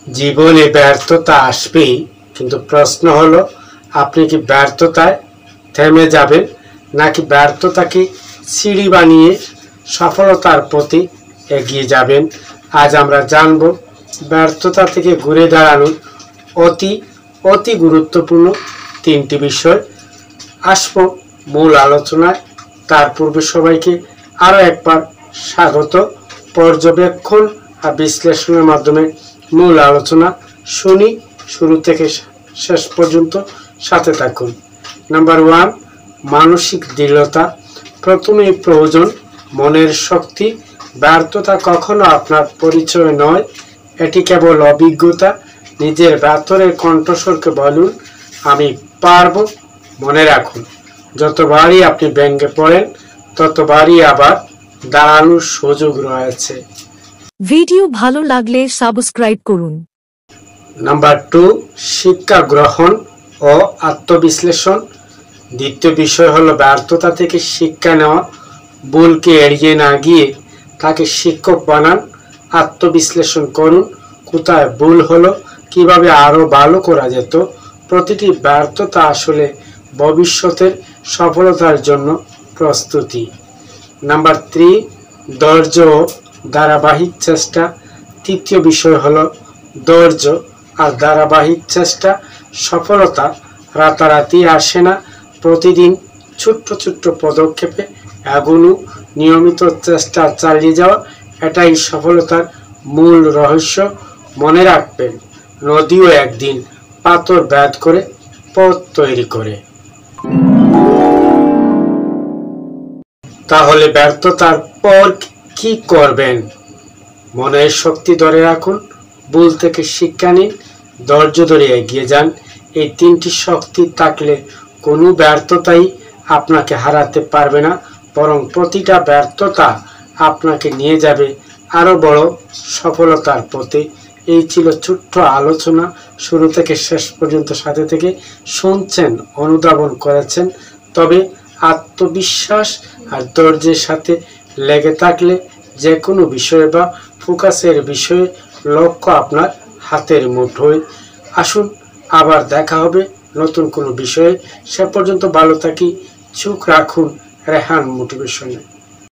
জীবনে ব্যর্থতা আসবেই, কিন্তু প্রশ্ন হলো আপনি কি ব্যর্থতায় থেমে যাবেন নাকি ব্যর্থতাকে সিঁড়ি বানিয়ে সফলতার প্রতি এগিয়ে যাবেন। আজ আমরা জানব ব্যর্থতা থেকে ঘুরে দাঁড়ানোর অতি অতি গুরুত্বপূর্ণ তিনটি বিষয়। আসবো মূল আলোচনায়, তার পূর্বে সবাইকে আরও একবার স্বাগত। পর্যবেক্ষণ আর বিশ্লেষণের মাধ্যমে মূল আলোচনা শুনি, শুরু থেকে শেষ পর্যন্ত সাথে থাকুন। নাম্বার 1, মানসিক দৃঢ়তা। প্রথমেই প্রয়োজন মনের শক্তি। ব্যর্থতা কখনো আপনার পরিচয় নয়, এটি কেবল অভিজ্ঞতা। নিজের ভেতরের কণ্ঠস্বরকে বলুন, আমি পারবো। মনে রাখুন, যতবারই আপনি ভেঙে পড়েন ততবারই আবার দাঁড়ানোর সুযোগ রয়েছে। ভিডিও ভালো লাগলে সাবস্ক্রাইব করুন। নাম্বার 2, শিক্ষা গ্রহণ ও আত্মবিশ্লেষণ। দ্বিতীয় বিষয় হলো ব্যর্থতা থেকে শিক্ষা নেওয়া। ভুলকে এড়িয়ে না গিয়ে তাকে শিক্ষক বানান। আত্মবিশ্লেষণ করুন, কোথায় ভুল হলো, কিভাবে আরও ভালো করা যেত। প্রতিটি ব্যর্থতা আসলে ভবিষ্যতের সফলতার জন্য প্রস্তুতি। নাম্বার 3, ধৈর্য ও ধারাবাহিক চেষ্টা। তৃতীয় বিষয় হলো ধৈর্য আর ধারাবাহিক চেষ্টা। সফলতা রাতারাতি আসে না, প্রতিদিন ছোট্ট ছোট্ট পদক্ষেপে এগোনো, নিয়মিত চেষ্টা চালিয়ে যাওয়া, এটাই সফলতার মূল রহস্য। মনে রাখবেন, নদীও একদিন পাথর ভেদ করে পথ তৈরি করে। তাহলে ব্যর্থতার পর কি করবেন? মনের শক্তি ধরে রাখুন, ভুল থেকে শিক্ষা নিন, ধৈর্য ধরে এগিয়ে যান। এই তিনটি শক্তি থাকলে কোনো ব্যর্থতাই আপনাকে হারাতে পারবে না, বরং প্রতিটা ব্যর্থতা আপনাকে নিয়ে যাবে আরও বড় সফলতার পথে। এই ছিল ছোট্ট আলোচনা, শুরু থেকে শেষ পর্যন্ত সাথে থেকে শুনছেন, অনুধাবন করেছেন। তবে আত্মবিশ্বাস আর ধৈর্যের সাথে লেগে থাকলে যে কোনো বিষয়ে বা ফোকাসের বিষয়ে লক্ষ্য আপনার হাতের মুঠোয়। আসুন আবার দেখা হবে নতুন কোনো বিষয়ে। সে পর্যন্ত ভালো থাকি, চোখ রাখুন রেহান মোটিভেশনে।